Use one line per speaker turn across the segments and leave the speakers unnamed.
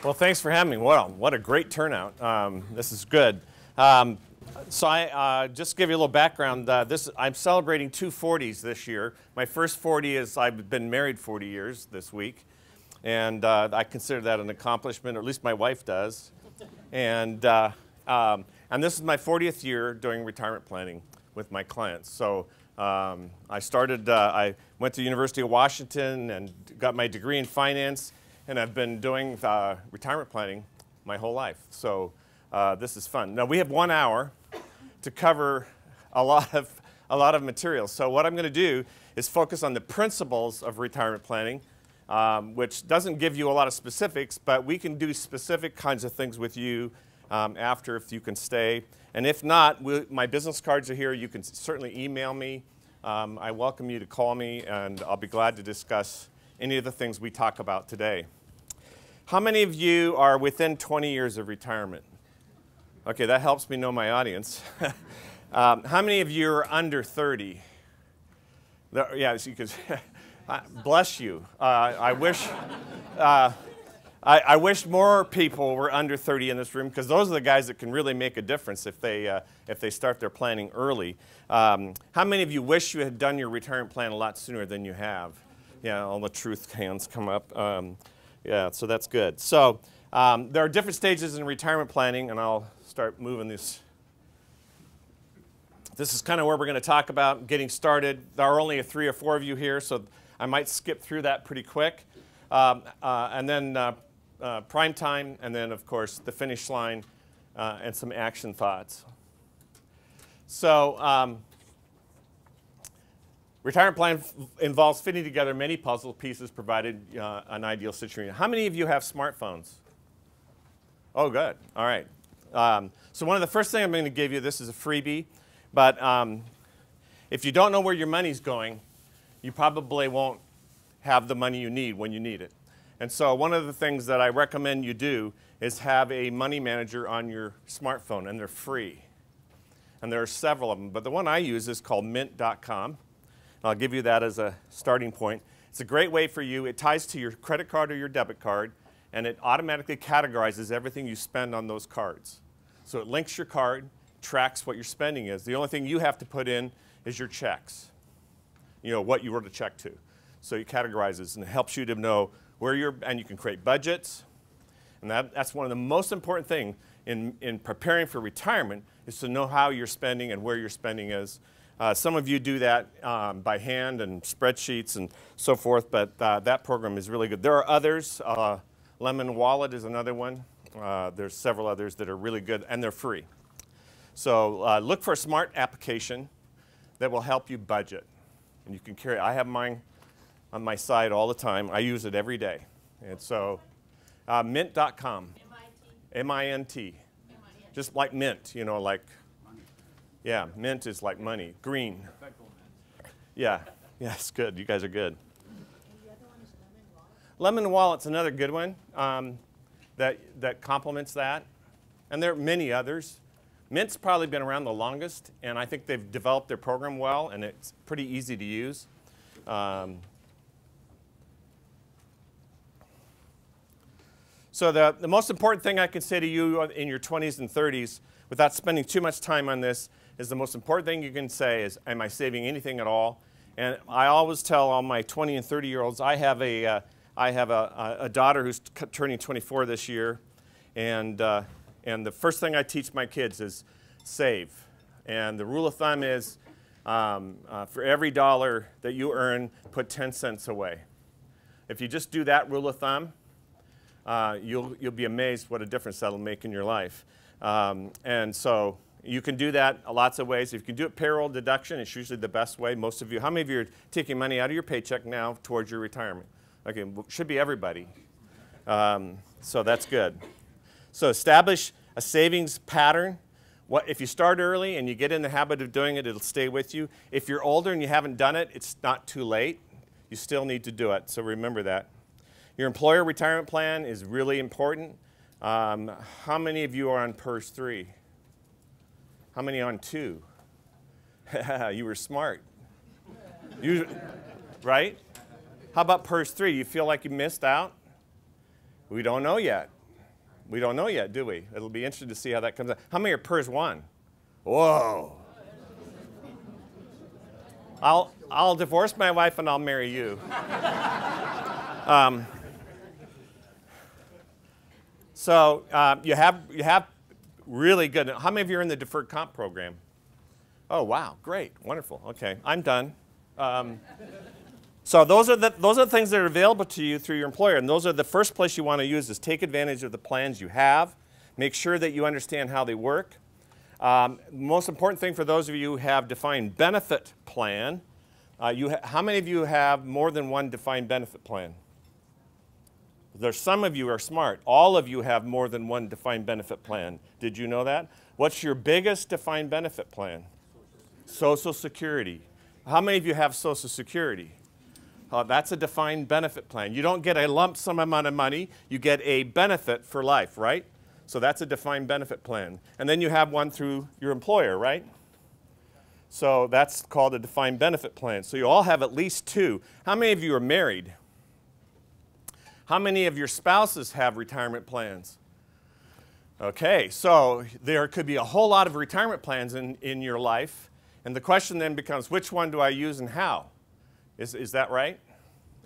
Well, thanks for having me. Wow, what a great turnout. This is good. So I just give you a little background. I'm celebrating two 40s this year. My first 40 is I've been married 40 years this week, and I consider that an accomplishment, or at least my wife does. And this is my 40th year doing retirement planning with my clients. So I went to the University of Washington and got my degree in finance, and I've been doing retirement planning my whole life. So this is fun. Now we have 1 hour to cover a lot of material. So what I'm going to do is focus on the principles of retirement planning, which doesn't give you a lot of specifics, but we can do specific kinds of things with you after if you can stay. And if not, my business cards are here. You can certainly email me. I welcome you to call me, and I'll be glad to discuss any of the things we talk about today. How many of you are within 20 years of retirement? Okay, that helps me know my audience. How many of you are under 30? Yeah, so you could, bless you. I wish more people were under 30 in this room, because those are the guys that can really make a difference if they start their planning early. How many of you wish you had done your retirement plan a lot sooner than you have? Yeah, all the truth hands come up. Yeah, so that's good. So there are different stages in retirement planning, and I'll start moving this. This is kind of where we're going to talk about getting started. There are only 3 or 4 of you here, so I might skip through that pretty quick. And then prime time, and then, of course, the finish line and some action thoughts. So retirement plan involves fitting together many puzzle pieces provided an ideal situation. How many of you have smartphones? Oh, good. All right. So one of the first things I'm going to give you, this is a freebie, but if you don't know where your money's going, you probably won't have the money you need when you need it. And so one of the things that I recommend you do is have a money manager on your smartphone, and they're free. And there are several of them, but the one I use is called mint.com. I'll give you that as a starting point. It's a great way for you. It ties to your credit card or your debit card, and it automatically categorizes everything you spend on those cards. So it links your card, tracks what your spending is. The only thing you have to put in is your checks, what you wrote a check to. So it categorizes, and it helps you to know where and you can create budgets. And that's one of the most important things in preparing for retirement, is to know how you're spending and where your spending is. Some of you do that by hand and spreadsheets and so forth, but that program is really good. There are others. Lemon Wallet is another one. There's several others that are really good, and they're free. So look for a smart application that will help you budget. And you can carry, I have mine on my side all the time. I use it every day. And so mint.com. M-I-N-T. Just like mint, like, yeah, mint is like money, green. Yeah, it's good. You guys are good. Lemon Wallet's another good one that complements that. And there are many others. Mint's probably been around the longest, and I think they've developed their program well, and it's pretty easy to use. So the most important thing I can say to you in your 20s and 30s, without spending too much time on this, is the most important thing you can say is, am I saving anything at all? And I always tell all my 20 and 30-year-olds, I have a daughter who's turning 24 this year, and the first thing I teach my kids is save. And the rule of thumb is, for every dollar that you earn, put 10 cents away. If you just do that rule of thumb, you'll be amazed what a difference that'll make in your life. And so you can do that lots of ways. If you can do it payroll deduction, it's usually the best way. Most of you, how many of you are taking money out of your paycheck now towards your retirement? Okay, should be everybody. So that's good. So establish a savings pattern. If you start early and you get in the habit of doing it, it'll stay with you. If you're older and you haven't done it, it's not too late. You still need to do it, so remember that. Your employer retirement plan is really important. How many of you are on PERS 3? How many on 2? You were smart. Right? How about PERS 3? Do you feel like you missed out? We don't know yet. We don't know yet, do we? It'll be interesting to see how that comes out. How many are PERS 1? Whoa. I'll divorce my wife and I'll marry you. So you have really good. How many of you are in the deferred comp program? Oh wow, great, wonderful. Okay, I'm done. So those are the things that are available to you through your employer, and those are the first place you want to use is take advantage of the plans you have. Make sure that you understand how they work. Most important thing for those of you who have defined benefit plan, how many of you have more than one defined benefit plan? There's some of you who are smart. All of you have more than one defined benefit plan. Did you know that? What's your biggest defined benefit plan? Social Security. How many of you have Social Security? That's a defined benefit plan. You don't get a lump sum amount of money. You get a benefit for life, right? So that's a defined benefit plan. And then you have one through your employer, right? So that's called a defined benefit plan. So you all have at least two. How many of you are married? How many of your spouses have retirement plans? Okay, so there could be a whole lot of retirement plans in your life. And the question then becomes, which one do I use and how? Is that right?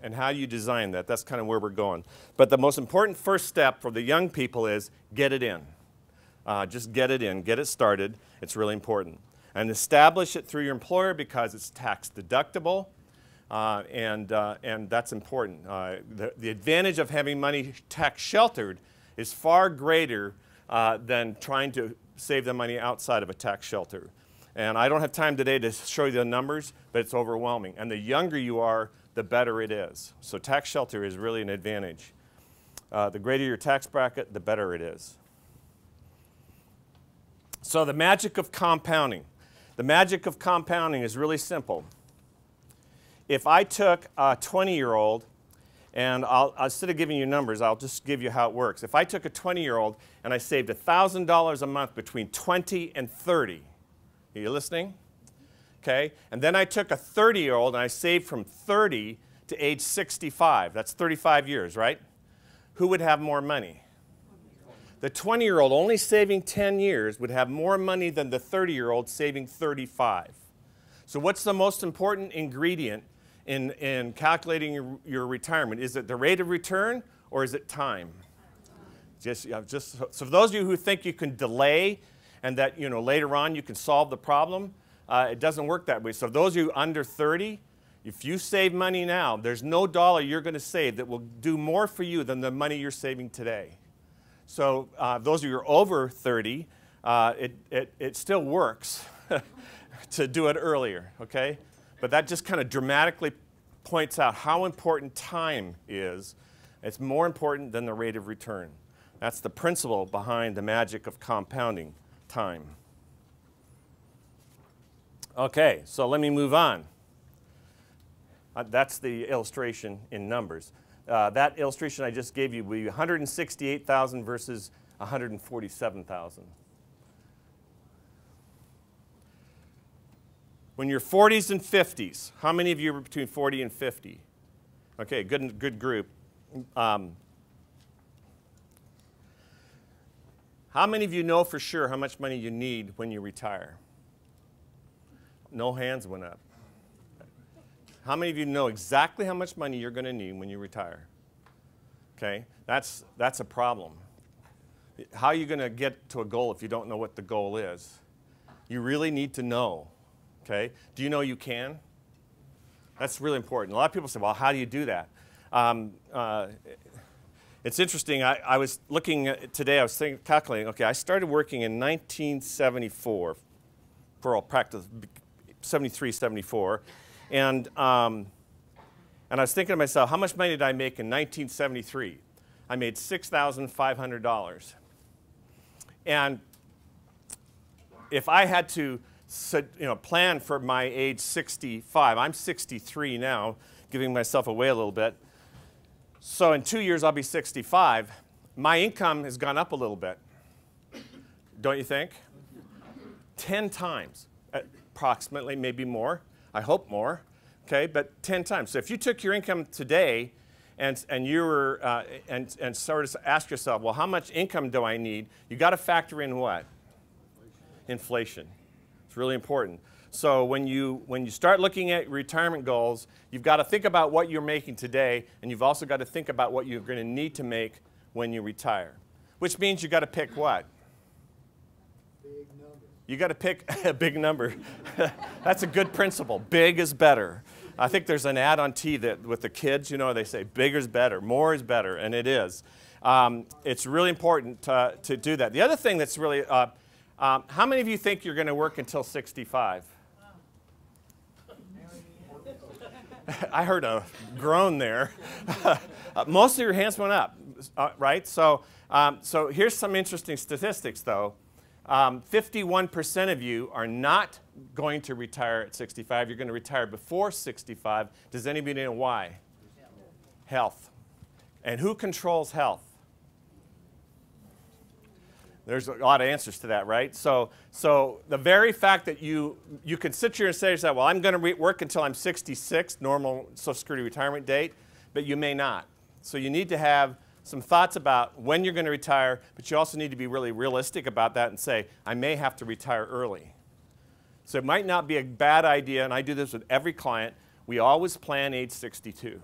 And how you design that. That's kind of where we're going. But the most important first step for the young people is get it in. Just get it in. Get it started. It's really important. And establish it through your employer because it's tax deductible. And that's important. The advantage of having money tax sheltered is far greater than trying to save the money outside of a tax shelter. And I don't have time today to show you the numbers, but it's overwhelming. And the younger you are, the better it is. So tax shelter is really an advantage. The greater your tax bracket, the better it is. So the magic of compounding. The magic of compounding is really simple. If I took a 20-year-old, and instead of giving you numbers, I'll just give you how it works. If I took a 20-year-old and I saved $1,000 a month between 20 and 30, are you listening? Okay, and then I took a 30-year-old and I saved from 30 to age 65. That's 35 years, right? Who would have more money? The 20-year-old only saving 10 years would have more money than the 30-year-old saving 35. So what's the most important ingredient in calculating your retirement? Is it the rate of return or is it time? So for those of you who think you can delay and that later on you can solve the problem, it doesn't work that way. So those of you under 30, if you save money now, there's no dollar you're going to save that will do more for you than the money you're saving today. So those of you who are over 30, it still works to do it earlier, okay? But that just kind of dramatically points out how important time is. It's more important than the rate of return. That's the principle behind the magic of compounding time. Okay, so let me move on. That's the illustration in numbers. That illustration I just gave you would be 168,000 versus 147,000. When you're 40s and 50s, how many of you are between 40 and 50? Okay, good group. How many of you know for sure how much money you need when you retire? No hands went up. How many of you know exactly how much money you're going to need when you retire? Okay, that's a problem. How are you going to get to a goal if you don't know what the goal is? You really need to know. Okay, do you know you can? That's really important. A lot of people say, well, how do you do that? It's interesting. I was looking today, I was calculating, okay, I started working in 1974 for all practice, 73, 74. And I was thinking to myself, how much money did I make in 1973? I made $6,500. And if I had to plan for my age 65, I'm 63 now, giving myself away a little bit. So in 2 years, I'll be 65. My income has gone up a little bit. Don't you think? 10 times, approximately, maybe more. I hope more, okay, but 10 times. So if you took your income today and you were and sort of ask yourself, well, how much income do I need? You got to factor in what? Inflation. It's really important. So when you start looking at retirement goals, you've got to think about what you're making today, and you've also got to think about what you're going to need to make when you retire. Which means you've got to pick what?
Big number.
You got to pick a big number. That's a good principle. Big is better. I think there's an ad on TV that with the kids, you know, they say bigger is better, more is better, and it is. It's really important to do that. The other thing that's really, how many of you think you're going to work until 65? I heard a groan there. Most of your hands went up, right? So here's some interesting statistics, though. 51% of you are not going to retire at 65. You're going to retire before 65. Does anybody know why? Health. And who controls health? There's a lot of answers to that, right? So the very fact that you could sit here and say to yourself, well, I'm going to work until I'm 66, normal Social Security retirement date, but you may not. So you need to have some thoughts about when you're going to retire, but you also need to be really realistic about that and say, I may have to retire early. So it might not be a bad idea, and I do this with every client. We always plan age 62.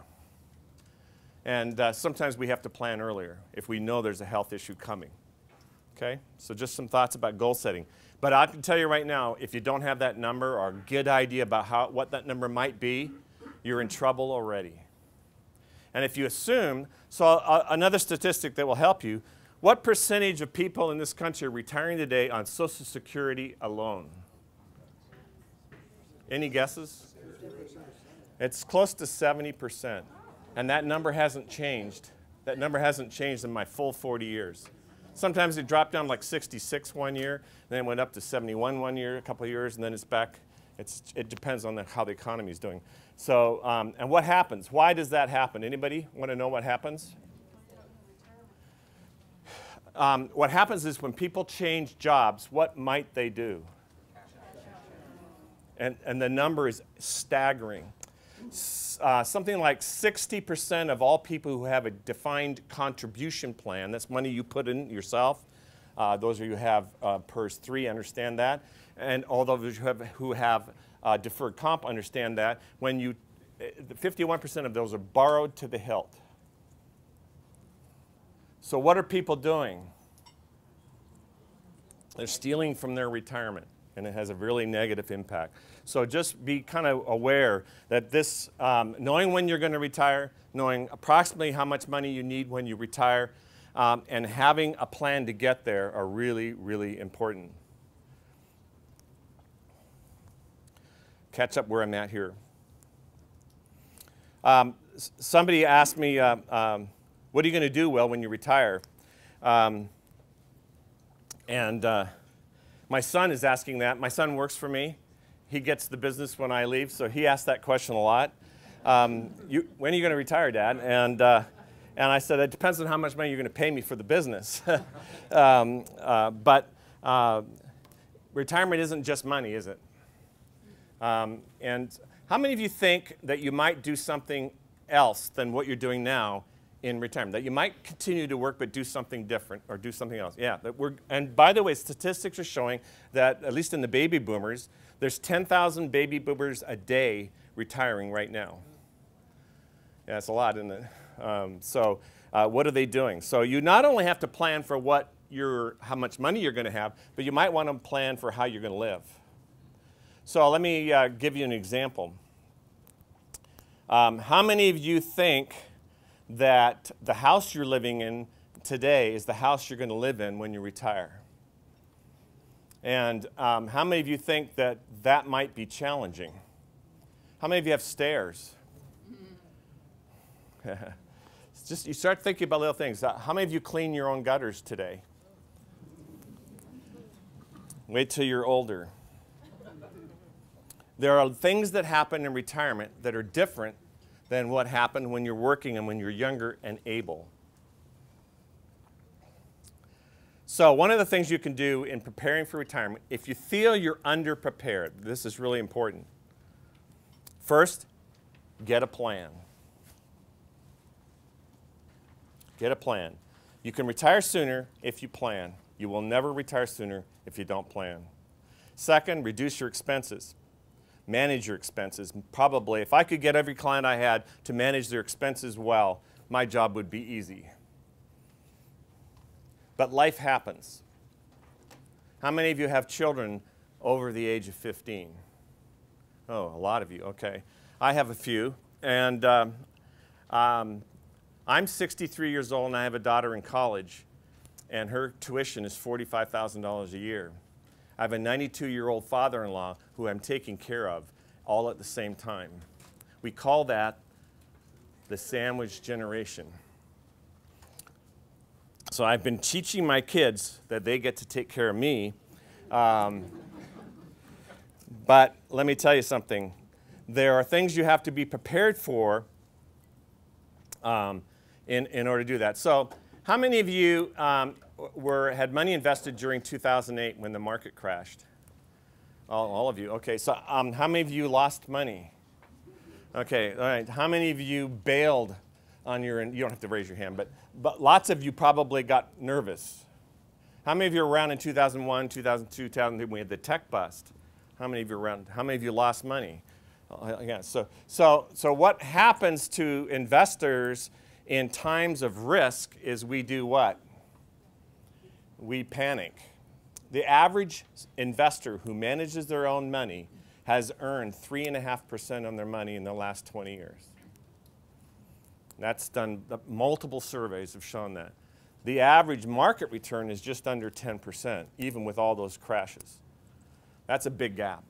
And sometimes we have to plan earlier if we know there's a health issue coming. Okay? So just some thoughts about goal setting. But I can tell you right now, if you don't have that number or a good idea about what that number might be, you're in trouble already. And if you assume, so another statistic that will help you, what percentage of people in this country are retiring today on Social Security alone? Any guesses? It's close to 70%. And that number hasn't changed. That number hasn't changed in my full 40 years. Sometimes it dropped down like 66 one year, then it went up to 71 one year, a couple of years, and then it's back. It depends on how the economy is doing. So, and what happens? Why does that happen? Anybody want to know what happens? What happens is when people change jobs, what might they do? And the number is staggering. Something like 60% of all people who have a defined contribution plan, that's money you put in yourself, those of you who have PERS 3 understand that, and all those who have deferred comp understand that, when 51% of those are borrowed to the hilt. So what are people doing? They're stealing from their retirement, and it has a really negative impact. So just be kind of aware that this, knowing when you're going to retire, knowing approximately how much money you need when you retire, and having a plan to get there are really, really important. Catch up where I'm at here. Somebody asked me, what are you going to do, Will, when you retire? My son is asking that. My son works for me. He gets the business when I leave, so he asks that question a lot. When are you going to retire, Dad? And I said, it depends on how much money you're going to pay me for the business. But retirement isn't just money, is it? And how many of you think that you might do something else than what you're doing now in retirement? That you might continue to work but do something different or do something else? Yeah. And by the way, statistics are showing that, at least in the baby boomers, there's 10,000 baby boomers a day retiring right now. Yeah, that's a lot, isn't it? What are they doing? So you not only have to plan for how much money you're going to have, but you might want to plan for how you're going to live. So let me give you an example. How many of you think that the house you're living in today is the house you're going to live in when you retire? And how many of you think that that might be challenging? How many of you have stairs? Just you start thinking about little things. How many of you clean your own gutters today? Wait till you're older. There are things that happen in retirement that are different than what happened when you're working and when you're younger and able. So one of the things you can do in preparing for retirement, if you feel you're underprepared, this is really important. First, get a plan. Get a plan. You can retire sooner if you plan. You will never retire sooner if you don't plan. Second, reduce your expenses. Manage your expenses. Probably, if I could get every client I had to manage their expenses well, my job would be easy. But life happens. How many of you have children over the age of 15? Oh, a lot of you, okay. I have a few, and I'm 63 years old and I have a daughter in college, and her tuition is $45,000 a year. I have a 92-year-old father-in-law who I'm taking care of all at the same time. We call that the sandwich generation. So I've been teaching my kids that they get to take care of me. But let me tell you something. There are things you have to be prepared for in order to do that. So how many of you had money invested during 2008 when the market crashed? All of you. Okay, so how many of you lost money? Okay, all right. How many of you bailed on your, you don't have to raise your hand, but lots of you probably got nervous. How many of you were around in 2001, 2002, 2003 when we had the tech bust? How many of you were around? How many of you lost money? Yeah, so what happens to investors in times of risk is we do what? We panic. The average investor who manages their own money has earned 3.5% on their money in the last 20 years. That's done, multiple surveys have shown that. The average market return is just under 10%, even with all those crashes. That's a big gap.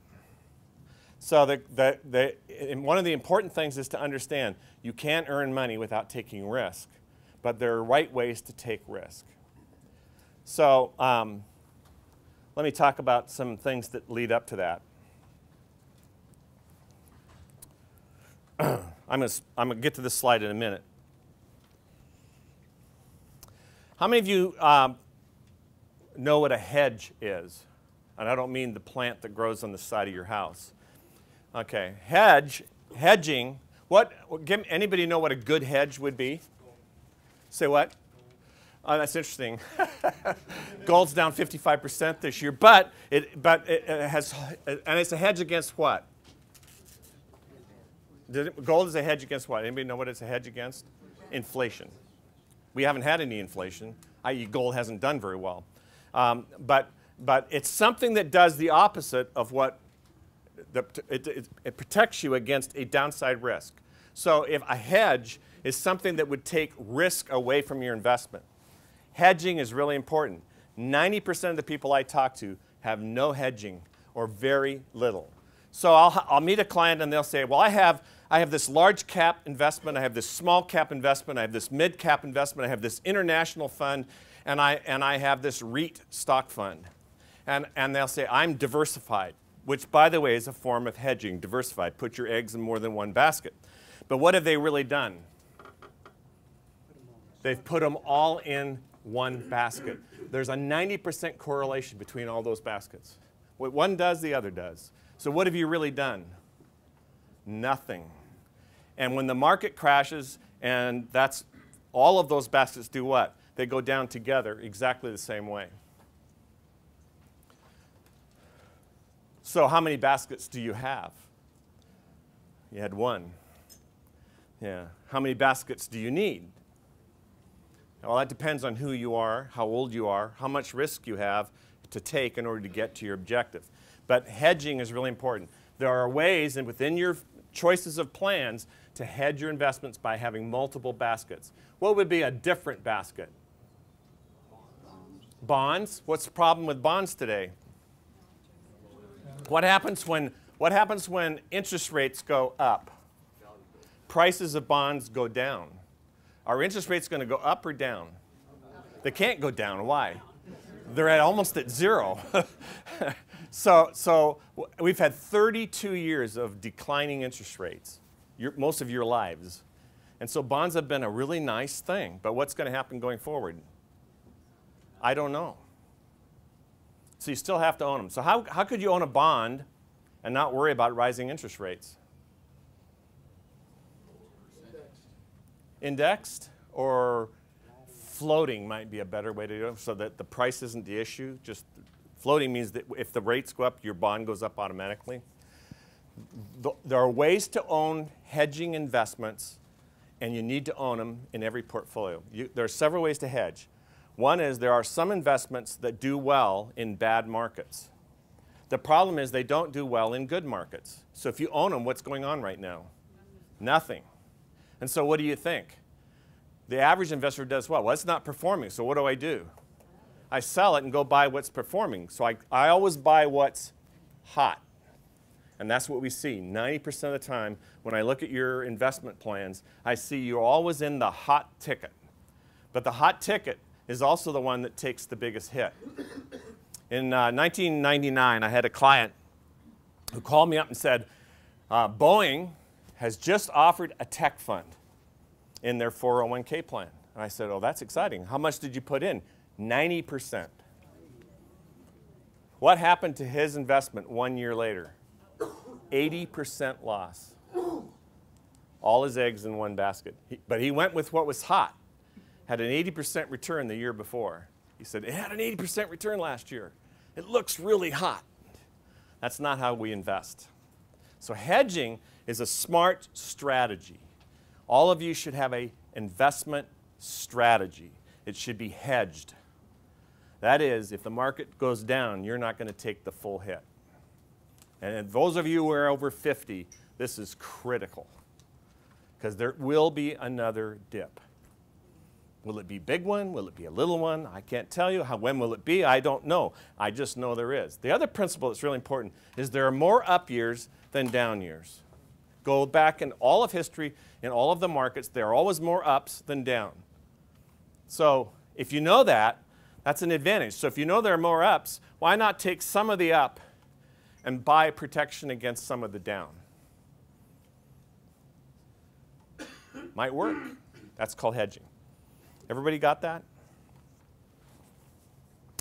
So one of the important things is to understand you can't earn money without taking risk, but there are right ways to take risk. So let me talk about some things that lead up to that. I'm going to get to this slide in a minute. How many of you know what a hedge is? And I don't mean the plant that grows on the side of your house. Okay, hedging. Anybody know what a good hedge would be? Say what? Oh, that's interesting. Gold's down 55% this year, but it has, and it's a hedge against what? Gold is a hedge against what? Anybody know what it's a hedge against? Inflation. We haven't had any inflation, i.e. gold hasn't done very well. But it's something that does the opposite of what, it protects you against a downside risk. So if a hedge is something that would take risk away from your investment. Hedging is really important. 90% of the people I talk to have no hedging or very little. So I'll meet a client and they'll say, well, I have this large cap investment, I have this small cap investment, I have this mid cap investment, I have this international fund, and I have this REIT stock fund. And they'll say, I'm diversified, which by the way is a form of hedging, diversified. Put your eggs in more than one basket. But what have they really done? They've put them all in one basket. There's a 90% correlation between all those baskets. What one does, the other does. So what have you really done? Nothing. And when the market crashes, and that's all of those baskets do what? They go down together exactly the same way. So how many baskets do you have? You had one. Yeah. How many baskets do you need? Well, that depends on who you are, how old you are, how much risk you have to take in order to get to your objective. But hedging is really important. There are ways, and within your choices of plans, to hedge your investments by having multiple baskets. What would be a different basket? Bonds. What's the problem with bonds today? What happens when interest rates go up? Prices of bonds go down. Are interest rates going to go up or down? They can't go down. Why? They're almost at zero. So we've had 32 years of declining interest rates, most of your lives. And so bonds have been a really nice thing. But what's going to happen going forward? I don't know. So you still have to own them. So how could you own a bond and not worry about rising interest rates? Indexed or floating might be a better way to do it so that the price isn't the issue. Just floating means that if the rates go up, your bond goes up automatically. There are ways to own hedging investments, and you need to own them in every portfolio. There are several ways to hedge. One is there are some investments that do well in bad markets. The problem is they don't do well in good markets. So if you own them, what's going on right now? Nothing. And so what do you think? The average investor does well. Well, it's not performing, so what do? I sell it and go buy what's performing. So I always buy what's hot. And that's what we see 90% of the time when I look at your investment plans. I see you're always in the hot ticket. But the hot ticket is also the one that takes the biggest hit. In 1999, I had a client who called me up and said, Boeing has just offered a tech fund in their 401k plan. And I said, oh, that's exciting. How much did you put in? 90%. What happened to his investment 1 year later? 80% loss. All his eggs in one basket. But he went with what was hot. Had an 80% return the year before. He said, it had an 80% return last year. It looks really hot. That's not how we invest. So hedging is a smart strategy. All of you should have an investment strategy. It should be hedged. That is, if the market goes down, you're not going to take the full hit. And those of you who are over 50, this is critical because there will be another dip. Will it be a big one? Will it be a little one? I can't tell you. When will it be? I don't know. I just know there is. The other principle that's really important is there are more up years than down years. Go back in all of history, in all of the markets, there are always more ups than down. So if you know that, that's an advantage. So if you know there are more ups, why not take some of the up and buy protection against some of the down? Might work. That's called hedging. Everybody got that?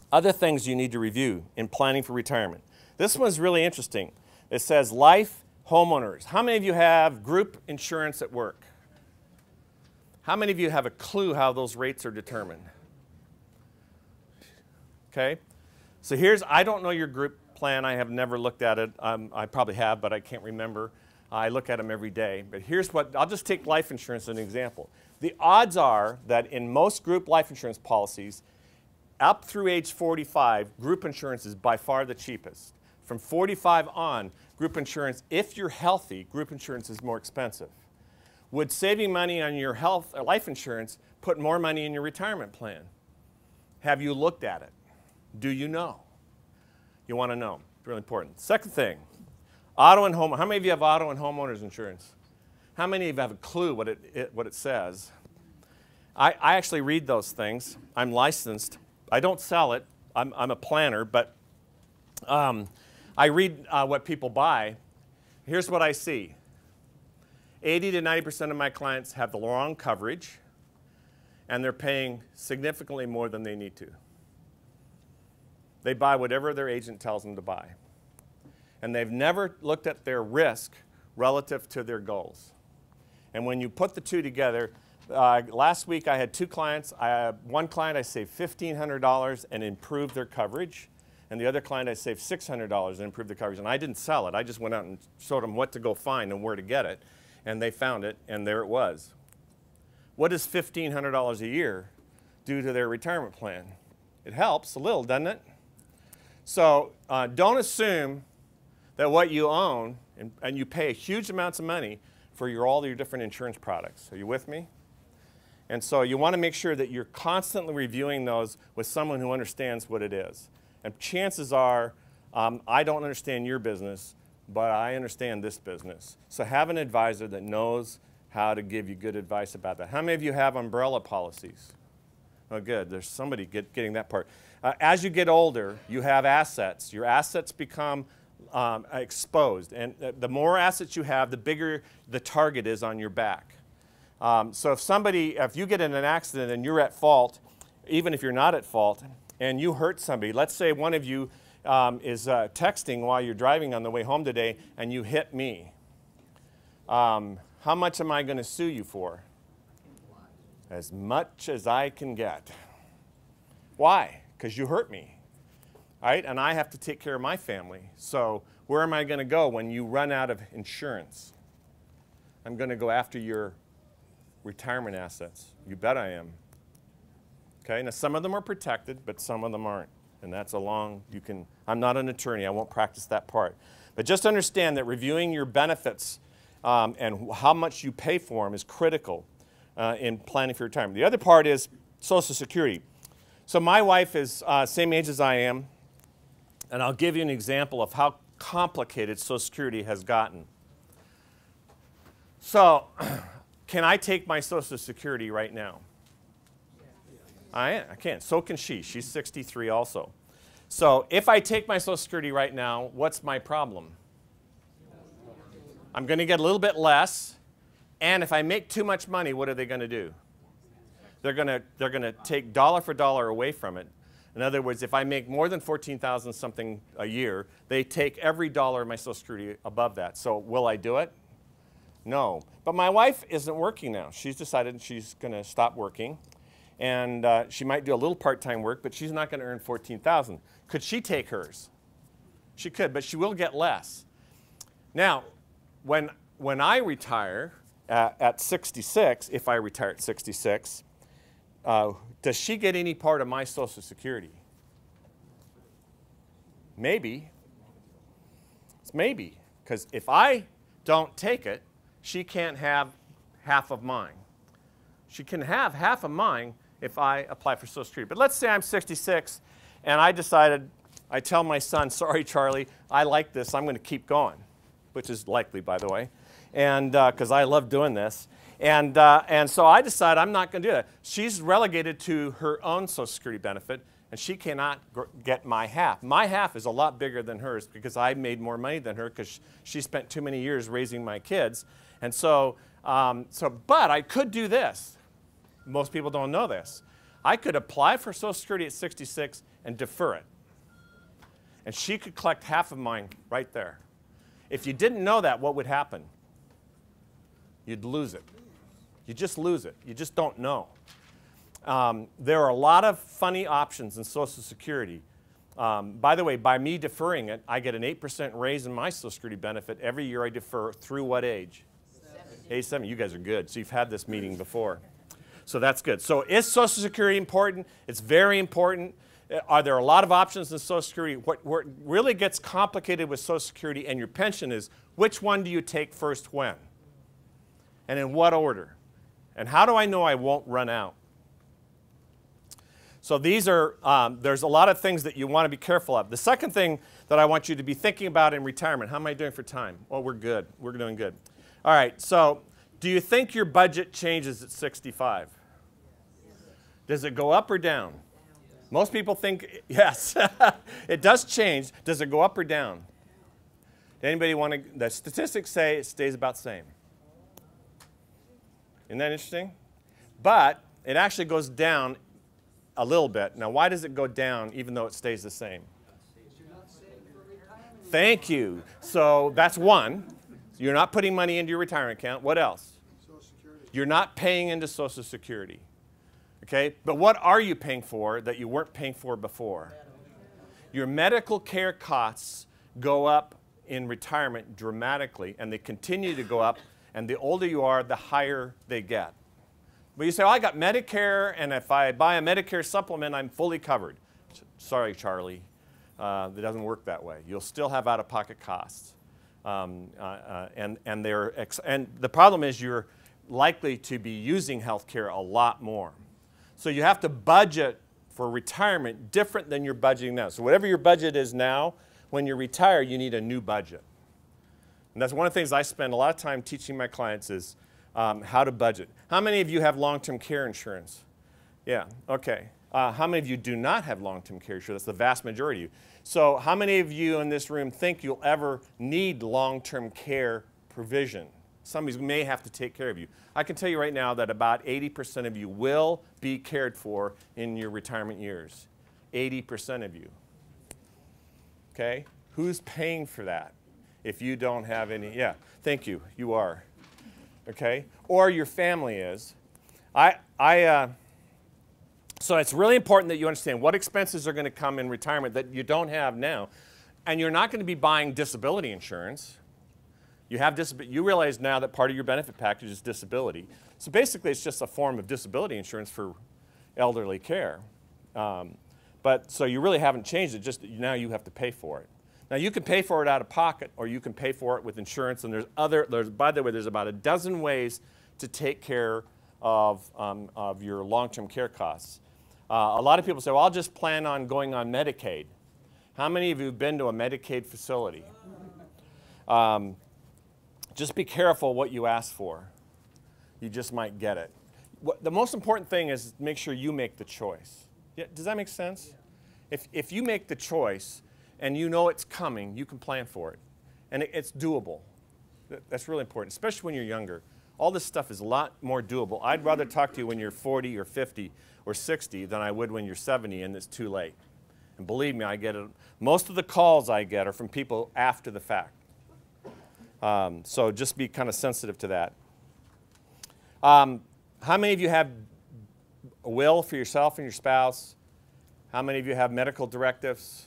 Other things you need to review in planning for retirement. This one's really interesting. It says life homeowners. How many of you have group insurance at work? How many of you have a clue how those rates are determined? Okay. So I don't know your group plan. I have never looked at it. I probably have, but I can't remember. I look at them every day. But here's what, I'll just take life insurance as an example. The odds are that in most group life insurance policies, up through age 45, group insurance is by far the cheapest. From 45 on, group insurance, if you're healthy, group insurance is more expensive. Would saving money on your life insurance put more money in your retirement plan? Have you looked at it? Do you know? You want to know. It's really important. Second thing, auto and home. How many of you have auto and homeowners insurance? How many of you have a clue what it says? I actually read those things. I'm licensed. I don't sell it. I'm a planner, but I read what people buy. Here's what I see. 80 to 90% of my clients have the wrong coverage, and they're paying significantly more than they need to. They buy whatever their agent tells them to buy. And they've never looked at their risk relative to their goals. And when you put the two together, last week I had two clients. One client I saved $1,500 and improved their coverage. And the other client I saved $600 and improved the coverage. And I didn't sell it. I just went out and showed them what to go find and where to get it. And they found it, and there it was. What does $1,500 a year do to their retirement plan? It helps a little, doesn't it? So don't assume that what you own, and you pay huge amounts of money for all your different insurance products. Are you with me? And so you want to make sure that you're constantly reviewing those with someone who understands what it is. And chances are, I don't understand your business, but I understand this business. So have an advisor that knows how to give you good advice about that. How many of you have umbrella policies? Oh, good. There's somebody getting that part. As you get older, you have assets. Your assets become exposed. And the more assets you have, the bigger the target is on your back. So if you get in an accident and you're at fault, even if you're not at fault, and you hurt somebody, let's say one of you is texting while you're driving on the way home today and you hit me. How much am I going to sue you for? As much as I can get. Why? Because you hurt me, right? And I have to take care of my family. So where am I going to go when you run out of insurance? I'm going to go after your retirement assets. You bet I am. Okay, now some of them are protected, but some of them aren't. And that's I'm not an attorney, I won't practice that part. But just understand that reviewing your benefits and how much you pay for them is critical in planning for retirement. The other part is Social Security. So my wife is same age as I am, and I'll give you an example of how complicated Social Security has gotten. So, can I take my Social Security right now? I can. So can she. She's 63 also. So if I take my Social Security right now, what's my problem? I'm going to get a little bit less, and if I make too much money, what are they going to do? They're going to take dollar for dollar away from it. In other words, if I make more than $14,000 something a year, they take every dollar of my Social Security above that. So will I do it? No. But my wife isn't working now. She's decided she's going to stop working. And she might do a little part-time work, but she's not going to earn $14,000. Could she take hers? She could, but she will get less. Now, when I retire at 66, if I retire at 66, does she get any part of my Social Security? Maybe. It's maybe, because if I don't take it, she can't have half of mine. She can have half of mine if I apply for Social Security. But let's say I'm 66 and I decided, I tell my son, sorry, Charlie, I like this, I'm going to keep going, which is likely, by the way, and because I love doing this. And so I decide I'm not going to do that. She's relegated to her own Social Security benefit, and she cannot get my half. My half is a lot bigger than hers because I made more money than her because she spent too many years raising my kids. And so, but I could do this. Most people don't know this. I could apply for Social Security at 66 and defer it. And she could collect half of mine right there. If you didn't know that, what would happen? You'd lose it. You just lose it. You just don't know. There are a lot of funny options in Social Security. By the way, by me deferring it, I get an 8% raise in my Social Security benefit every year I defer through what age? 87. You guys are good. So you've had this meeting before. So that's good. So is Social Security important? It's very important. Are there a lot of options in Social Security? What really gets complicated with Social Security and your pension is which one do you take first when? And in what order? And how do I know I won't run out? So these are, there's a lot of things that you want to be careful of. The second thing that I want you to be thinking about in retirement, how am I doing for time? Oh, we're good. We're doing good. All right, so do you think your budget changes at 65? Does it go up or down? Most people think, yes, it does change. Does it go up or down? Anybody want to, the statistics say it stays about the same. Isn't that interesting? But it actually goes down a little bit. Now, why does it go down even though it stays the same? Thank you. So that's one. You're not putting money into your retirement account. What else?
Social Security.
You're not paying into Social Security. Okay? But what are you paying for that you weren't paying for before? Your medical care costs go up in retirement dramatically, and they continue to go up, and the older you are, the higher they get. But you say, oh, I got Medicare, and if I buy a Medicare supplement, I'm fully covered. Sorry, Charlie. It doesn't work that way. You'll still have out-of-pocket costs. And the problem is you're likely to be using health care a lot more. So you have to budget for retirement different than you're budgeting now. So whatever your budget is now, when you retire, you need a new budget. And that's one of the things I spend a lot of time teaching my clients is how to budget. How many of you have long-term care insurance? Yeah, okay. How many of you do not have long-term care insurance? That's the vast majority of you. So how many of you in this room think you'll ever need long-term care provision? Somebody may have to take care of you. I can tell you right now that about 80% of you will be cared for in your retirement years. 80% of you. Okay? Who's paying for that? If you don't have any, yeah, thank you, you are. Okay? Or your family is. So it's really important that you understand what expenses are going to come in retirement that you don't have now. And you're not going to be buying disability insurance. You realize now that part of your benefit package is disability. So basically, it's just a form of disability insurance for elderly care. So you really haven't changed it, just now you have to pay for it. Now you can pay for it out of pocket, or you can pay for it with insurance, and by the way, there's about a dozen ways to take care of your long-term care costs. A lot of people say, well, I'll just plan on going on Medicaid. How many of you have been to a Medicaid facility? Just be careful what you ask for. You just might get it. The most important thing is make sure you make the choice. Yeah, does that make sense? If you make the choice and you know it's coming, you can plan for it. And it's doable. That's really important, especially when you're younger. All this stuff is a lot more doable. I'd rather talk to you when you're 40 or 50 or 60 than I would when you're 70 and it's too late. And believe me, I get it. Most of the calls I get are from people after the fact. So just be kind of sensitive to that. How many of you have a will for yourself and your spouse? How many of you have medical directives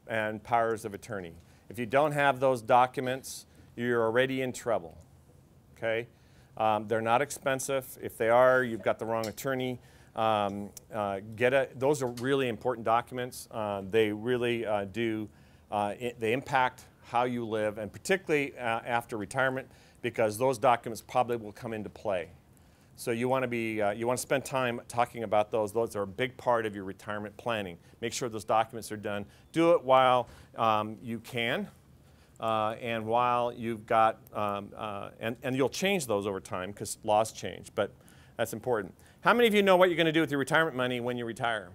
and powers of attorney? If you don't have those documents, you're already in trouble. Okay? They're not expensive. If they are, you've got the wrong attorney. Those are really important documents. They really they impact how you live, and particularly after retirement, because those documents probably will come into play. So you want to spend time talking about those. Those are a big part of your retirement planning. Make sure those documents are done. Do it while you can, and while you've got, and you'll change those over time because laws change, but that's important. How many of you know what you're going to do with your retirement money when you retire?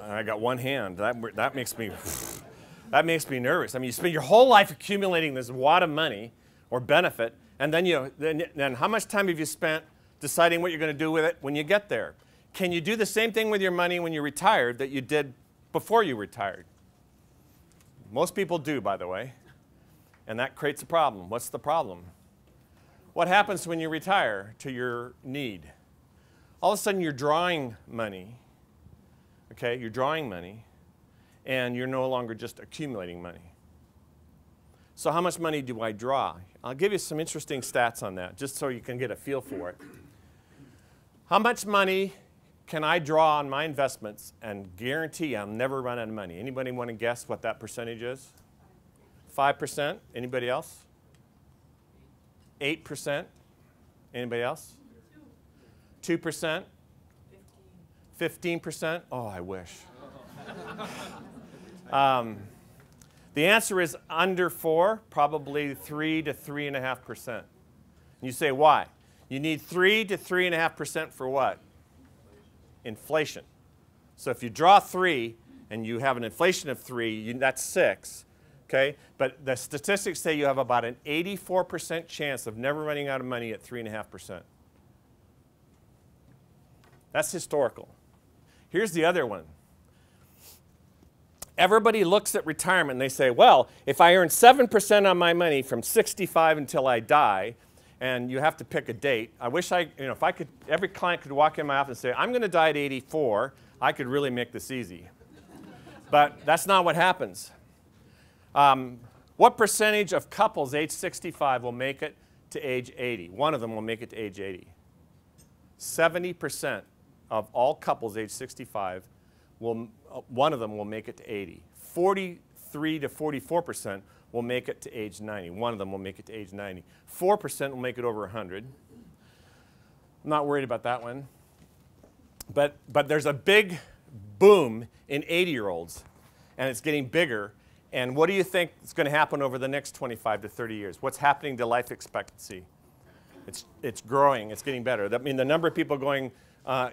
I got one hand. That makes me nervous. I mean, you spend your whole life accumulating this wad of money or benefit, and then how much time have you spent deciding what you're going to do with it when you get there? Can you do the same thing with your money when you're retired that you did before you retired? Most people do, by the way, and that creates a problem. What's the problem? What happens when you retire to your need? All of a sudden, you're drawing money. Okay, you're drawing money, and you're no longer just accumulating money. So how much money do I draw? I'll give you some interesting stats on that, just so you can get a feel for it. How much money can I draw on my investments and guarantee I'll never run out of money? Anybody want to guess what that percentage is? 5%? Anybody else? 8%? Anybody else? 2%? 15%? Oh, I wish. The answer is under 4, probably 3 to 3.5%. You say, why? You need 3 to 3.5% for what? Inflation. So if you draw 3 and you have an inflation of 3, that's 6. Okay? But the statistics say you have about an 84% chance of never running out of money at 3.5%. That's historical. Here's the other one. Everybody looks at retirement and they say, well, if I earn 7% on my money from 65 until I die, and you have to pick a date, I wish if I could, every client could walk in my office and say, I'm going to die at 84, I could really make this easy. But that's not what happens. What percentage of couples age 65 will make it to age 80? One of them will make it to age 80. 70% of all couples age 65 one of them will make it to 80. 43 to 44% will make it to age 90. One of them will make it to age 90. 4% will make it over 100. I'm not worried about that one. But there's a big boom in 80-year-olds, and it's getting bigger. And what do you think is going to happen over the next 25 to 30 years? What's happening to life expectancy? It's growing. It's getting better. That means the number of people going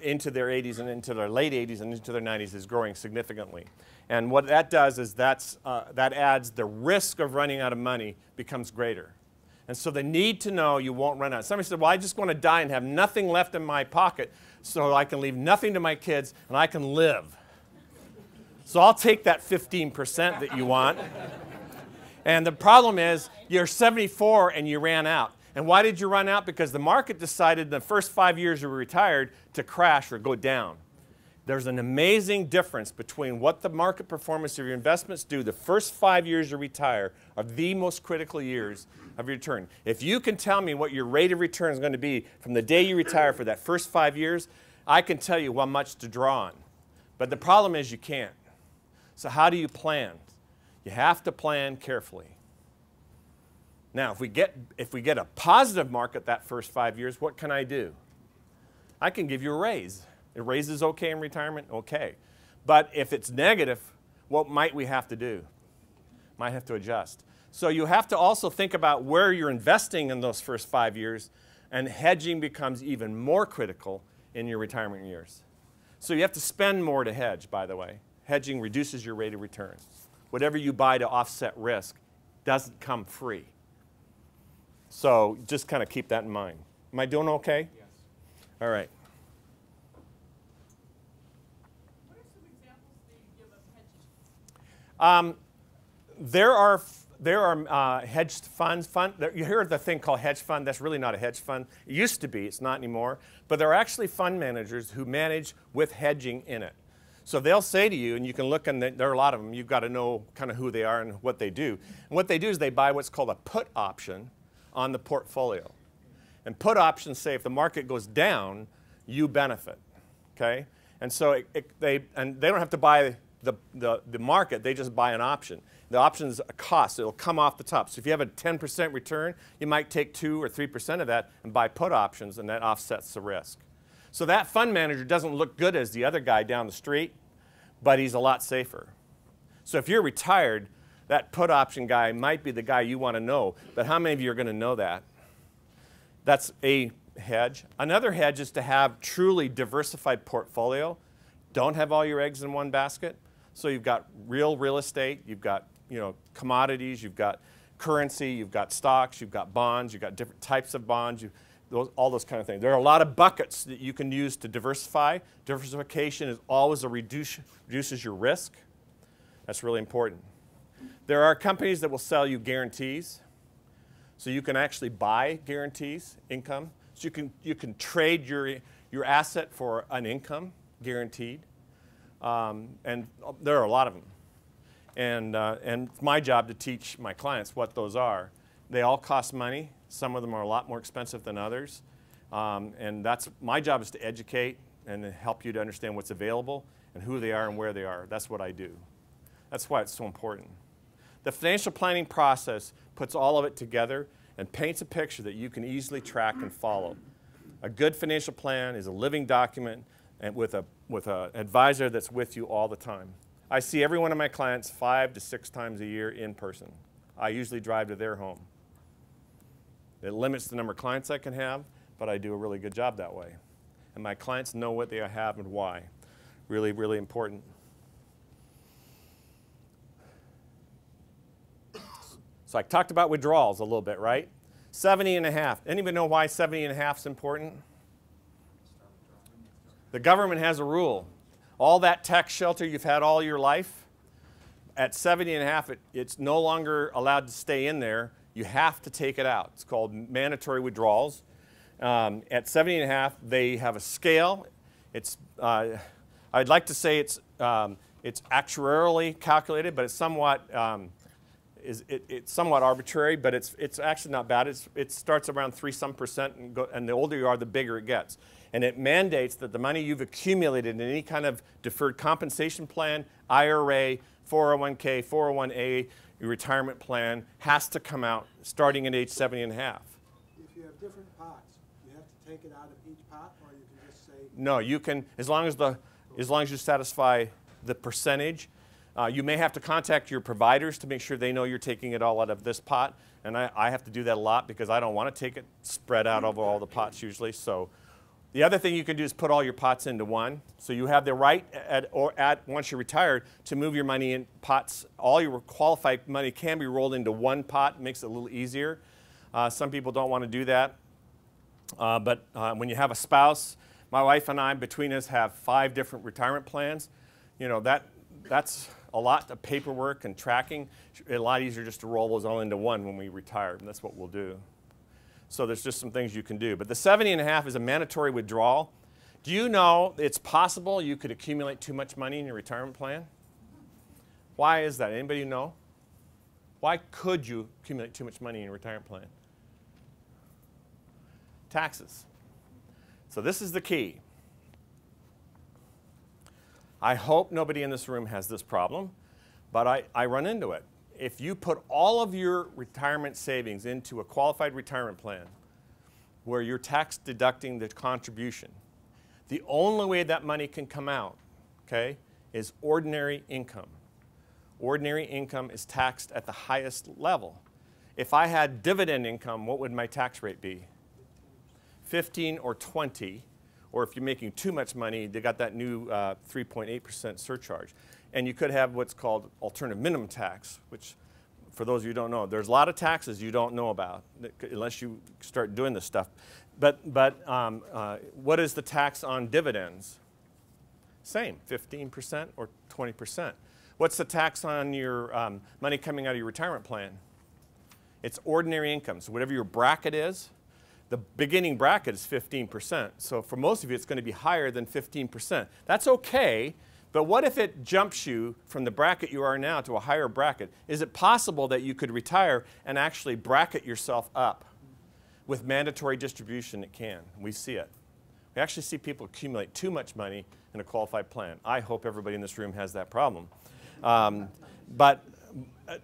into their 80s and into their late 80s and into their 90s is growing significantly. And what that does is that adds the risk of running out of money becomes greater. And so the need to know you won't run out. Somebody said, well, I just want to die and have nothing left in my pocket so I can leave nothing to my kids and I can live. So I'll take that 15% that you want. And the problem is you're 74 and you ran out. And why did you run out? Because the market decided in the first 5 years you were retired to crash or go down. There's an amazing difference between what the market performance of your investments do. The first 5 years you retire are the most critical years of your return. If you can tell me what your rate of return is going to be from the day you retire for that first 5 years, I can tell you how much to draw on. But the problem is you can't. So how do you plan? You have to plan carefully. Now, if we get a positive market that first 5 years, what can I do? I can give you a raise. A raise is okay in retirement, okay. But if it's negative, what might we have to do? Might have to adjust. So you have to also think about where you're investing in those first 5 years, and hedging becomes even more critical in your retirement years. So you have to spend more to hedge, by the way. Hedging reduces your rate of return. Whatever you buy to offset risk doesn't come free. So just kind of keep that in mind. Am I doing okay?
Yes.
All right.
What are some examples that you give of hedging?
There are hedged funds. You hear the thing called hedge fund. That's really not a hedge fund. It used to be. It's not anymore. But there are actually fund managers who manage with hedging in it. So they'll say to you, and you can look, and there are a lot of them. You've got to know kind of who they are and what they do. And what they do is they buy what's called a put option on the portfolio. And put options say if the market goes down, you benefit. Okay? And so they don't have to buy the market. They just buy an option. The option is a cost. It'll come off the top. So if you have a 10% return, you might take 2 or 3% of that and buy put options, and that offsets the risk. So that fund manager doesn't look good as the other guy down the street, but he's a lot safer. So if you're retired, that put option guy might be the guy you want to know, but how many of you are going to know that? That's a hedge. Another hedge is to have truly diversified portfolio. Don't have all your eggs in one basket. So you've got real estate, you've got commodities, you've got currency, you've got stocks, you've got bonds, you've got different types of bonds, all those kind of things. There are a lot of buckets that you can use to diversify. Diversification is always reduces your risk. That's really important. There are companies that will sell you guarantees. So you can actually buy guarantees, income. So you can trade your asset for an income, guaranteed. And there are a lot of them. And it's my job to teach my clients what those are. They all cost money. Some of them are a lot more expensive than others. And that's my job is to educate and help you to understand what's available and who they are and where they are. That's what I do. That's why it's so important. The financial planning process puts all of it together and paints a picture that you can easily track and follow. A good financial plan is a living document and with an advisor that's with you all the time. I see every one of my clients 5 to 6 times a year in person. I usually drive to their home. It limits the number of clients I can have, but I do a really good job that way. And my clients know what they have and why. Really, really important. So I talked about withdrawals a little bit, right? 70.5. Anybody know why 70.5 is important? The government has a rule. All that tax shelter you've had all your life, at 70.5, it's no longer allowed to stay in there. You have to take it out. It's called mandatory withdrawals. At 70.5, they have a scale. It's, I'd like to say it's actuarially calculated, but it's somewhat it's somewhat arbitrary, but it's actually not bad. It starts around 3% and the older you are, the bigger it gets. And it mandates that the money you've accumulated in any kind of deferred compensation plan, IRA, 401k, 401a, your retirement plan has to come out starting at age 70.5.
If you have different pots, you have to take it out of each pot, or you can just say...
No, you can, as long as you satisfy the percentage. You may have to contact your providers to make sure they know you're taking it all out of this pot. And I have to do that a lot because I don't want to take it spread out over all the pots usually. So the other thing you can do is put all your pots into one. So you have the right once you're retired to move your money in pots. All your qualified money can be rolled into one pot. It makes it a little easier. Some people don't want to do that. But when you have a spouse, my wife and I, between us, have 5 different retirement plans. You know, that's a lot of paperwork and tracking. It's a lot easier just to roll those all into one when we retire, and that's what we'll do. So there's just some things you can do. But the 70.5 is a mandatory withdrawal. Do you know it's possible you could accumulate too much money in your retirement plan? Why is that? Anybody know? Why could you accumulate too much money in your retirement plan? Taxes. So this is the key. I hope nobody in this room has this problem, but I run into it. If you put all of your retirement savings into a qualified retirement plan where you're tax deducting the contribution, the only way that money can come out, okay, is ordinary income. Ordinary income is taxed at the highest level. If I had dividend income, what would my tax rate be? 15 or 20, or if you're making too much money, they got that new 3.8% surcharge. And you could have what's called alternative minimum tax, which, for those of you who don't know, there's a lot of taxes you don't know about unless you start doing this stuff. But what is the tax on dividends? Same, 15% or 20%. What's the tax on your money coming out of your retirement plan? It's ordinary income. So whatever your bracket is, the beginning bracket is 15%. So for most of you, it's going to be higher than 15%. That's okay, but what if it jumps you from the bracket you are now to a higher bracket? Is it possible that you could retire and actually bracket yourself up? With mandatory distribution, it can. We see it. We actually see people accumulate too much money in a qualified plan. I hope everybody in this room has that problem. But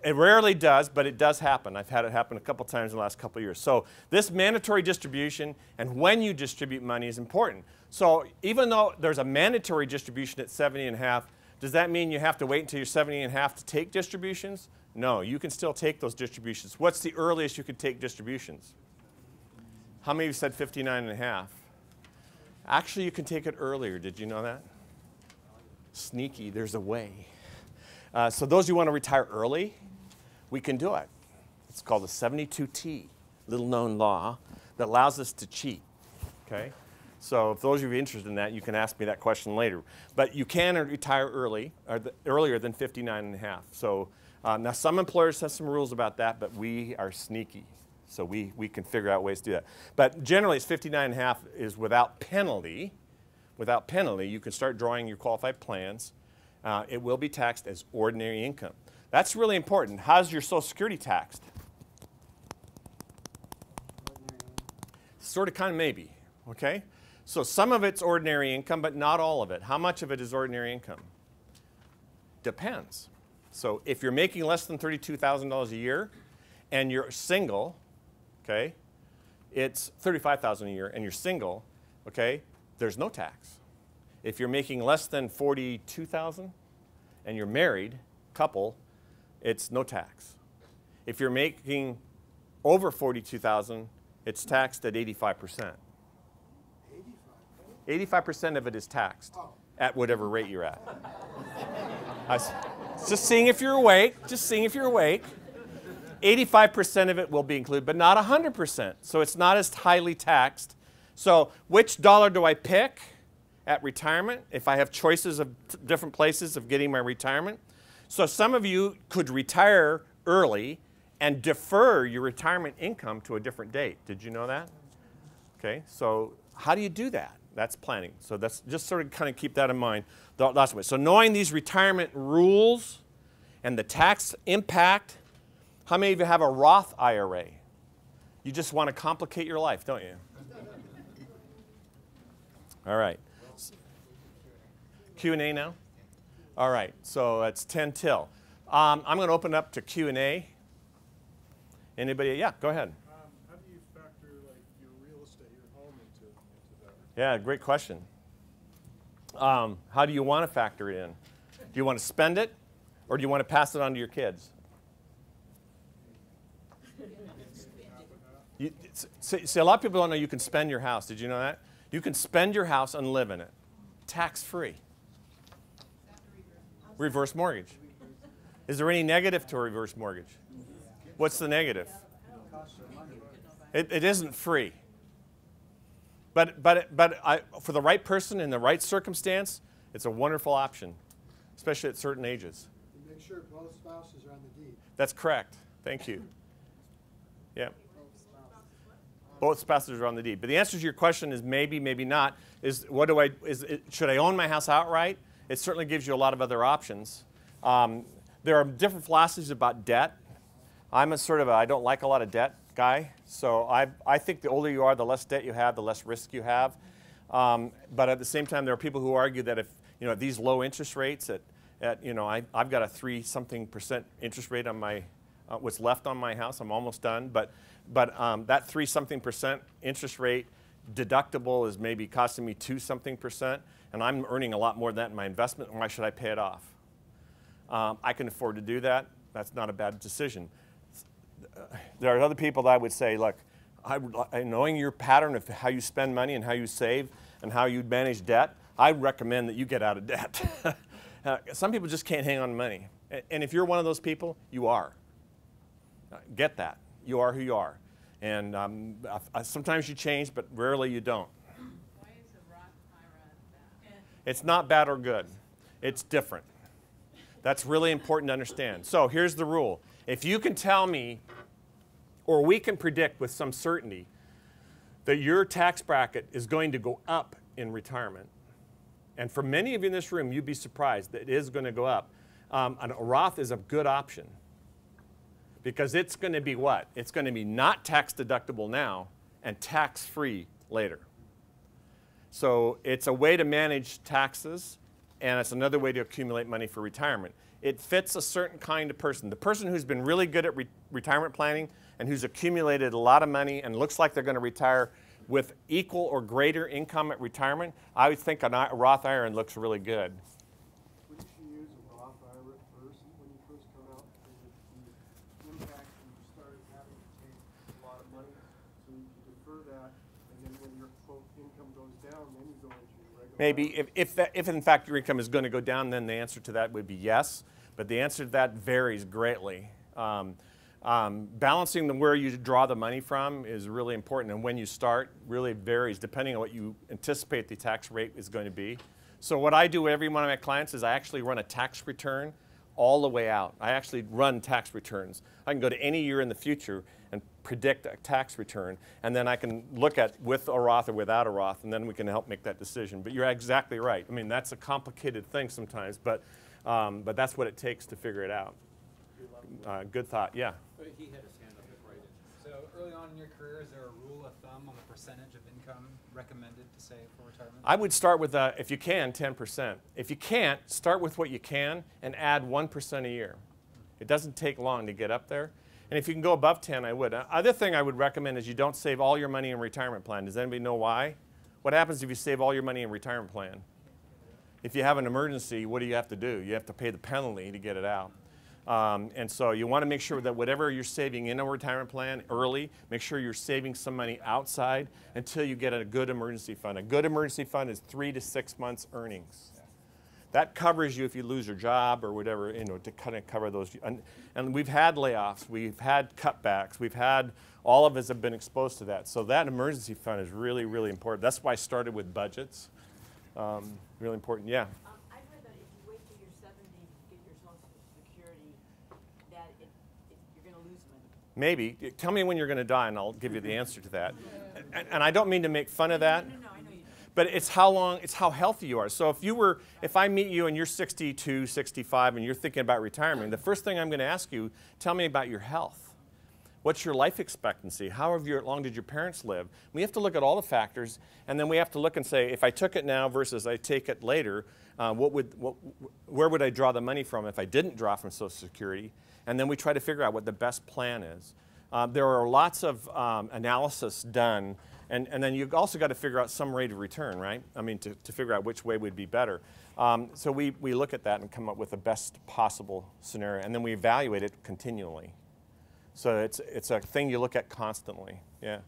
it rarely does, but it does happen. I've had it happen a couple times in the last couple of years. So this mandatory distribution and when you distribute money is important. So even though there's a mandatory distribution at 70.5, does that mean you have to wait until you're 70.5 to take distributions? No, you can still take those distributions. What's the earliest you could take distributions? How many of you said 59.5? Actually, you can take it earlier. Did you know that? Sneaky, there's a way. So those who want to retire early, we can do it. It's called the 72T, little known law, that allows us to cheat, okay? So if those of you interested in that, you can ask me that question later. But you can retire early, or earlier than 59.5. So now some employers have some rules about that, but we are sneaky. So we can figure out ways to do that. But generally, it's 59.5 is without penalty. Without penalty, you can start drawing your qualified plans. It will be taxed as ordinary income. That's really important. How's your Social Security taxed? Sort of, kind of, maybe. Okay? So some of it's ordinary income, but not all of it. How much of it is ordinary income? Depends. So if you're making less than $32,000 a year and you're single, okay, it's $35,000 a year and you're single, okay, there's no tax. If you're making less than $42,000 and you're married, couple, it's no tax. If you're making over $42,000, it's taxed at 85%. 85% of it is taxed at whatever rate you're at. Just seeing if you're awake, just seeing if you're awake. 85% of it will be included, but not 100%. So it's not as highly taxed. So which dollar do I pick at retirement if I have choices of different places of getting my retirement? So some of you could retire early and defer your retirement income to a different date. Did you know that? Okay, so how do you do that? That's planning. So that's just sort of kind of keep that in mind. Lots of ways. So knowing these retirement rules and the tax impact. How many of you have a Roth IRA? You just want to complicate your life, don't you? All right. Q&A now? All right, so it's 10 till. I'm going to open up to Q&A. Anybody? Yeah, go ahead.
How do you factor like your real estate, your home into that?
Yeah, great question. How do you want to factor it in? Do you want to spend it, or do you want to pass it on to your kids? See, a lot of people don't know you can spend your house. Did you know that? You can spend your house and live in it, tax-free. Reverse mortgage. Is there any negative to a reverse mortgage? What's the negative? It isn't free. But for the right person in the right circumstance, it's a wonderful option, especially at certain ages.
You make sure both spouses are on the deed.
That's correct. Thank you. Yeah. Both spouses are on the deed. But the answer to your question is maybe, maybe not. Should I own my house outright? It certainly gives you a lot of other options. There are different philosophies about debt. I'm I don't like a lot of debt guy. So I think the older you are, the less debt you have, the less risk you have. But at the same time, there are people who argue that if, at these low interest rates, I've got a 3-something% interest rate on my, what's left on my house. I'm almost done. But that 3-something% interest rate deductible is maybe costing me 2-something%, and I'm earning a lot more than that in my investment. Why should I pay it off? I can afford to do that. That's not a bad decision. There are other people that I would say, look, knowing your pattern of how you spend money and how you save and how you manage debt, I recommend that you get out of debt. Some people just can't hang on to money. And if you're one of those people, you are. Get that. You are who you are. And sometimes you change, but rarely you don't.
Why is a Roth IRA bad?
It's not bad or good. It's different. That's really important to understand. So here's the rule. If you can tell me, or we can predict with some certainty, that your tax bracket is going to go up in retirement, and for many of you in this room, you'd be surprised that it is going to go up, a Roth is a good option. Because it's going to be what? It's going to be not tax deductible now and tax-free later. So it's a way to manage taxes, and it's another way to accumulate money for retirement. It fits a certain kind of person. The person who's been really good at retirement planning and who's accumulated a lot of money and looks like they're going to retire with equal or greater income at retirement, I would think a Roth IRA looks really good.
Wouldn't you use a Roth IRA first when you first come out? The impact when you started having to take a lot of money, so you defer that, and then when your quote income goes down, then you go into your regular.
Maybe if in fact your income is going to go down, then the answer to that would be yes. But the answer to that varies greatly. Balancing where you draw the money from is really important, and when you start really varies depending on what you anticipate the tax rate is going to be. So what I do with every one of my clients is I actually run a tax return all the way out. I actually run tax returns. I can go to any year in the future and predict a tax return, and then I can look at with a Roth or without a Roth, and then we can help make that decision. But you're exactly right. I mean, that's a complicated thing sometimes, but that's what it takes to figure it out. Good thought, yeah.
He had his hand up right in. So early on in your career, is there a rule of thumb on the percentage of income recommended to save for retirement?
I would start with, if you can, 10%. If you can't, start with what you can and add 1% a year. It doesn't take long to get up there. And if you can go above 10, I would. Other thing I would recommend is you don't save all your money in a retirement plan. Does anybody know why? What happens if you save all your money in a retirement plan? If you have an emergency, what do you have to do? You have to pay the penalty to get it out. And so you want to make sure that whatever you're saving in a retirement plan early, make sure you're saving some money outside until you get a good emergency fund. A good emergency fund is 3 to 6 months earnings. That covers you if you lose your job or whatever, to kind of cover those. And we've had layoffs, we've had cutbacks, all of us have been exposed to that. So that emergency fund is really, really important. That's why I started with budgets. Really important, yeah.
I've heard that if you wait till you're 70 to get your Social Security, that you're going to lose money.
Maybe. Tell me when you're going to die, and I'll give you the answer to that. And I don't mean to make fun of that.
No, I know you don't.
But it's how healthy you are. So if I meet you and you're 62, 65, and you're thinking about retirement, the first thing I'm going to ask you, tell me about your health. What's your life expectancy? How long did your parents live? We have to look at all the factors, and then we have to look and say, if I took it now versus I take it later, where would I draw the money from if I didn't draw from Social Security? And then we try to figure out what the best plan is. There are lots of analysis done, and then you've also got to figure out some rate of return, right? I mean, to figure out which way would be better. So we look at that and come up with the best possible scenario, and then we evaluate it continually. So it's a thing you look at constantly, yeah.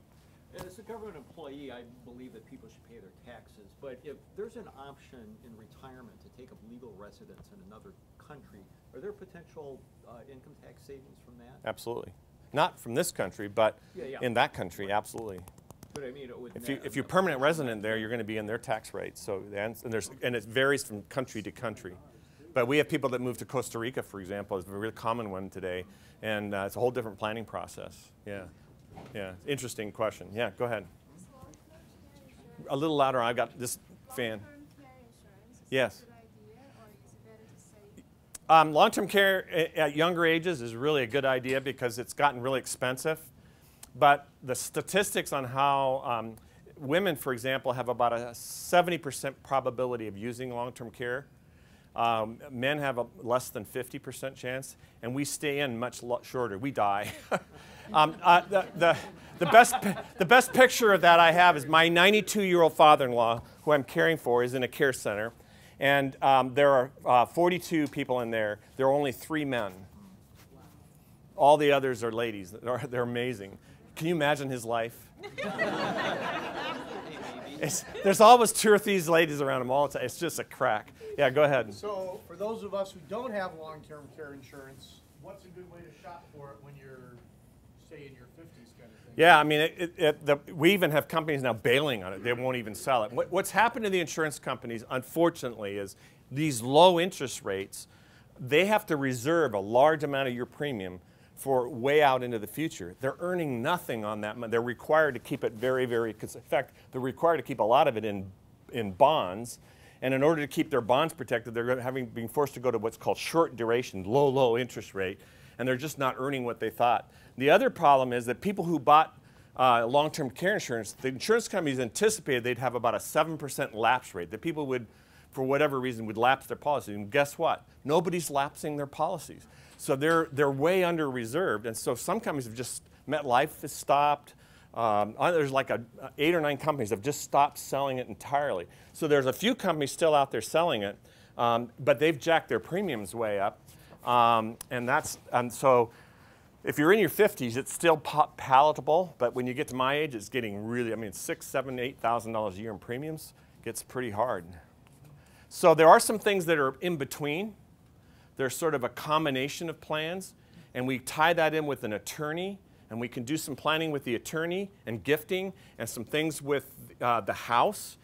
As a government employee, I believe that people should pay their taxes, but if there's an option in retirement to take up legal residence in another country, are there potential income tax savings from that?
Absolutely. Not from this country, but in that country, absolutely.
But I mean, it would
if you're permanent resident there, you're going to be in their tax rate. So and it varies from country to country. But we have people that move to Costa Rica, for example, is a really common one today, and it's a whole different planning process. Yeah. Yeah, interesting question. Yeah, go ahead. A little louder. I've got this fan.
Long-term care insurance, is
Yes.
that a good idea, or is it better to save?
Long-term care at younger ages is really a good idea because it's gotten really expensive. But the statistics on how women, for example, have about a 70% probability of using long-term care. Men have a less than 50% chance, and we stay in much shorter. We die. The best picture of that I have is my 92-year-old father-in-law, who I'm caring for, is in a care center, and there are 42 people in there. There are only 3 men. All the others are ladies. They're amazing. Can you imagine his life? There's always 2 or 3 ladies around him all the time. It's just a crack. Yeah, go ahead.
So, for those of us who don't have long-term care insurance, what's a good way to shop for it when you're, say, in your 50s kind of thing?
Yeah, I mean, we even have companies now bailing on it. They won't even sell it. What's happened to the insurance companies, unfortunately, is these low interest rates, they have to reserve a large amount of your premium for way out into the future. They're earning nothing on that money. They're required to keep it very, very, in fact, they're required to keep a lot of it in bonds. And in order to keep their bonds protected, they're being forced to go to what's called short duration, low interest rate, and they're just not earning what they thought. The other problem is that people who bought long-term care insurance, the insurance companies anticipated they'd have about a 7% lapse rate, that people would, for whatever reason, would lapse their policies. And guess what? Nobody's lapsing their policies. So they're way under reserved, and so some companies have just, MetLife has stopped. There's like 8 or 9 companies that have just stopped selling it entirely. So there's a few companies still out there selling it, but they've jacked their premiums way up. And so if you're in your 50s, it's still palatable, but when you get to my age, it's getting really, I mean, $6,000, $7,000, $8,000 a year in premiums gets pretty hard. So there are some things that are in between. There's sort of a combination of plans, and we tie that in with an attorney, and we can do some planning with the attorney and gifting and some things with the house.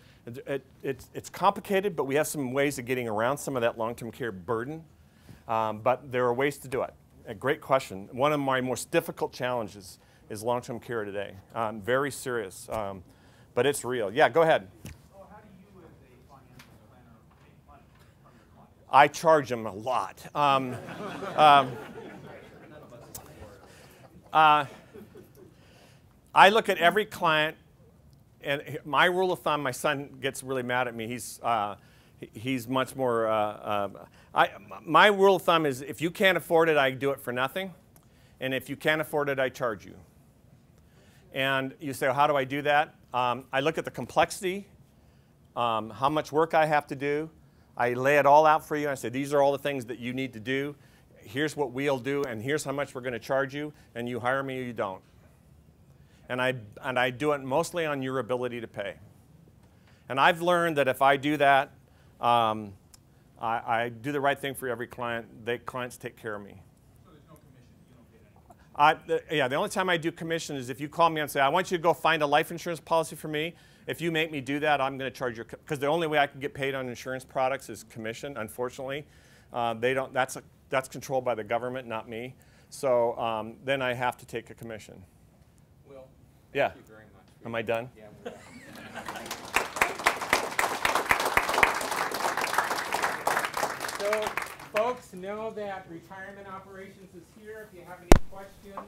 It's complicated, but we have some ways of getting around some of that long-term care burden. But there are ways to do it. A great question. One of my most difficult challenges is long-term care today. Very serious, but it's real. Yeah, go ahead.
So how do you as a financial planner make money from your clients?
I charge them a lot. I look at every client, and my rule of thumb, my son gets really mad at me. He's much more, my rule of thumb is if you can't afford it, I do it for nothing. And if you can't afford it, I charge you. And you say, well, how do I do that? I look at the complexity, how much work I have to do. I lay it all out for you. I say, these are all the things that you need to do. Here's what we'll do, and here's how much we're going to charge you, and you hire me or you don't. And I do it mostly on your ability to pay. And I've learned that if I do that, I do the right thing for every client. Clients take care of me.
So there's no commission. You don't pay that.
Yeah, the only time I do commission is if you call me and say, I want you to go find a life insurance policy for me. If you make me do that, I'm going to charge you, because the only way I can get paid on insurance products is commission, unfortunately. That's controlled by the government, not me. So then I have to take a commission.
Will,
Yeah.
thank you very much.
Am I done?
Yeah. So, folks, know that Retirement Operations is here. If you have any questions,